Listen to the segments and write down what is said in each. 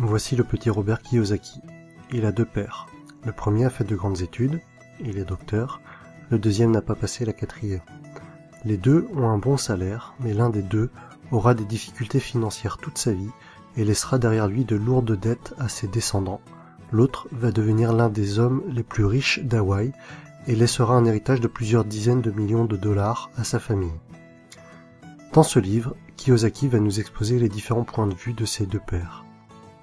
Voici le petit Robert Kiyosaki. Il a deux pères. Le premier a fait de grandes études, il est docteur, le deuxième n'a pas passé la quatrième. Les deux ont un bon salaire, mais l'un des deux aura des difficultés financières toute sa vie et laissera derrière lui de lourdes dettes à ses descendants. L'autre va devenir l'un des hommes les plus riches d'Hawaï et laissera un héritage de plusieurs dizaines de millions de dollars à sa famille. Dans ce livre, Kiyosaki va nous exposer les différents points de vue de ses deux pères.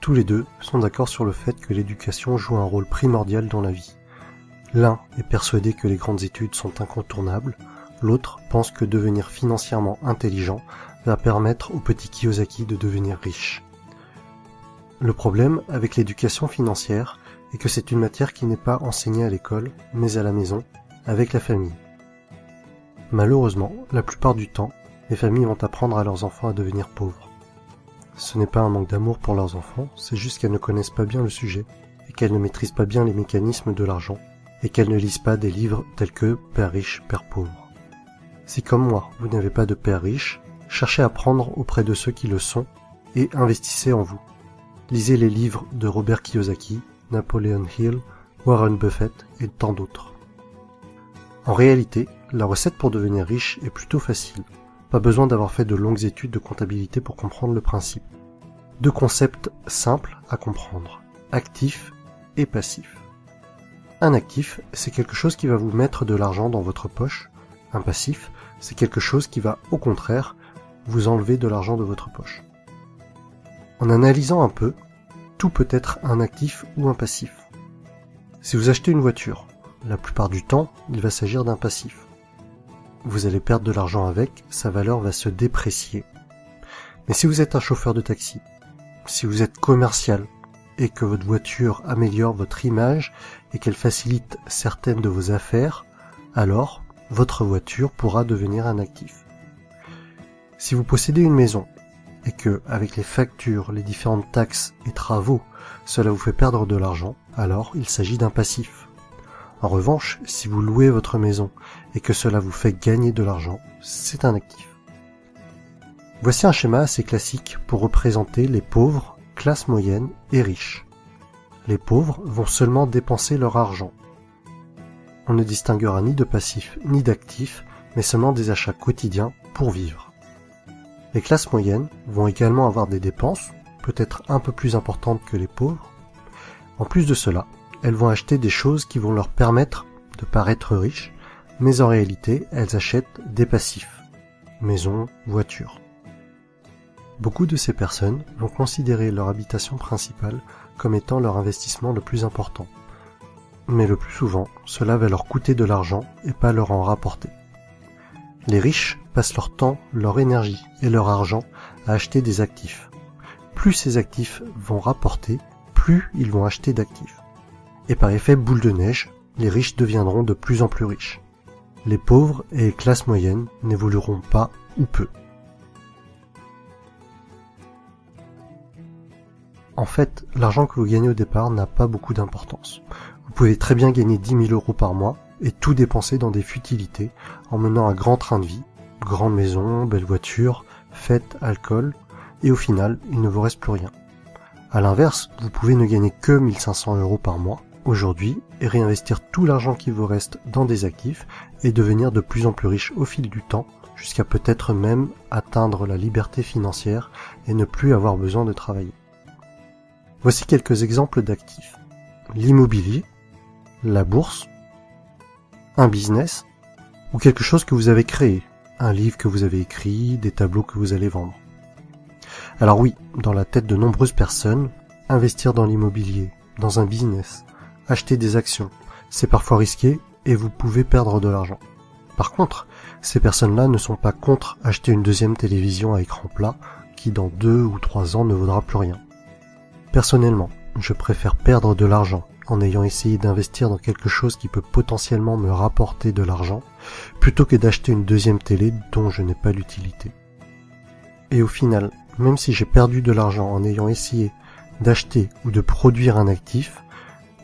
Tous les deux sont d'accord sur le fait que l'éducation joue un rôle primordial dans la vie. L'un est persuadé que les grandes études sont incontournables, l'autre pense que devenir financièrement intelligent va permettre au petit Kiyosaki de devenir riche. Le problème avec l'éducation financière est que c'est une matière qui n'est pas enseignée à l'école, mais à la maison, avec la famille. Malheureusement, la plupart du temps, les familles vont apprendre à leurs enfants à devenir pauvres. Ce n'est pas un manque d'amour pour leurs enfants, c'est juste qu'elles ne connaissent pas bien le sujet, et qu'elles ne maîtrisent pas bien les mécanismes de l'argent, et qu'elles ne lisent pas des livres tels que « Père riche, Père pauvre ». Si comme moi, vous n'avez pas de père riche, cherchez à apprendre auprès de ceux qui le sont, et investissez en vous. Lisez les livres de Robert Kiyosaki, Napoleon Hill, Warren Buffett et tant d'autres. En réalité, la recette pour devenir riche est plutôt facile. Pas besoin d'avoir fait de longues études de comptabilité pour comprendre le principe. Deux concepts simples à comprendre, actif et passif. Un actif, c'est quelque chose qui va vous mettre de l'argent dans votre poche. Un passif, c'est quelque chose qui va, au contraire, vous enlever de l'argent de votre poche. En analysant un peu, tout peut être un actif ou un passif. Si vous achetez une voiture, la plupart du temps, il va s'agir d'un passif. Vous allez perdre de l'argent avec, sa valeur va se déprécier. Mais si vous êtes un chauffeur de taxi, si vous êtes commercial, et que votre voiture améliore votre image et qu'elle facilite certaines de vos affaires, alors votre voiture pourra devenir un actif. Si vous possédez une maison, et que, avec les factures, les différentes taxes et travaux, cela vous fait perdre de l'argent, alors il s'agit d'un passif. En revanche, si vous louez votre maison et que cela vous fait gagner de l'argent, c'est un actif. Voici un schéma assez classique pour représenter les pauvres, classe moyenne et riches. Les pauvres vont seulement dépenser leur argent. On ne distinguera ni de passif ni d'actif, mais seulement des achats quotidiens pour vivre. Les classes moyennes vont également avoir des dépenses, peut-être un peu plus importantes que les pauvres. En plus de cela, elles vont acheter des choses qui vont leur permettre de paraître riches, mais en réalité, elles achètent des passifs, maison, voiture. Beaucoup de ces personnes vont considérer leur habitation principale comme étant leur investissement le plus important. Mais le plus souvent, cela va leur coûter de l'argent et pas leur en rapporter. Les riches passent leur temps, leur énergie et leur argent à acheter des actifs. Plus ces actifs vont rapporter, plus ils vont acheter d'actifs. Et par effet boule de neige, les riches deviendront de plus en plus riches. Les pauvres et les classes moyennes n'évolueront pas ou peu. En fait, l'argent que vous gagnez au départ n'a pas beaucoup d'importance. Vous pouvez très bien gagner 10 000 € par mois et tout dépenser dans des futilités en menant un grand train de vie, grande maison, belle voiture, fêtes, alcool, et au final, il ne vous reste plus rien. À l'inverse, vous pouvez ne gagner que 1 500 € par mois aujourd'hui et réinvestir tout l'argent qui vous reste dans des actifs et devenir de plus en plus riche au fil du temps, jusqu'à peut-être même atteindre la liberté financière et ne plus avoir besoin de travailler. Voici quelques exemples d'actifs. L'immobilier, la bourse, un business ou quelque chose que vous avez créé, un livre que vous avez écrit, des tableaux que vous allez vendre. Alors oui, dans la tête de nombreuses personnes, investir dans l'immobilier, dans un business, acheter des actions, c'est parfois risqué et vous pouvez perdre de l'argent. Par contre, ces personnes-là ne sont pas contre acheter une deuxième télévision à écran plat qui dans 2 ou 3 ans ne vaudra plus rien. Personnellement, je préfère perdre de l'argent en ayant essayé d'investir dans quelque chose qui peut potentiellement me rapporter de l'argent, plutôt que d'acheter une deuxième télé dont je n'ai pas l'utilité. Et au final, même si j'ai perdu de l'argent en ayant essayé d'acheter ou de produire un actif,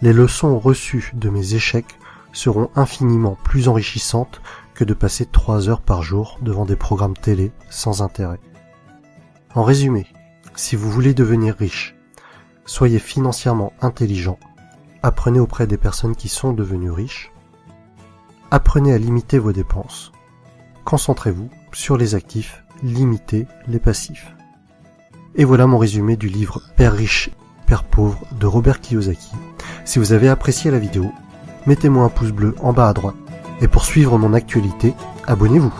les leçons reçues de mes échecs seront infiniment plus enrichissantes que de passer 3 heures par jour devant des programmes télé sans intérêt. En résumé, si vous voulez devenir riche, Soyez financièrement intelligent. Apprenez auprès des personnes qui sont devenues riches. Apprenez à limiter vos dépenses. Concentrez-vous sur les actifs, limitez les passifs. Et voilà mon résumé du livre Père riche, Père pauvre de Robert Kiyosaki. Si vous avez apprécié la vidéo, mettez-moi un pouce bleu en bas à droite. Et pour suivre mon actualité, abonnez-vous.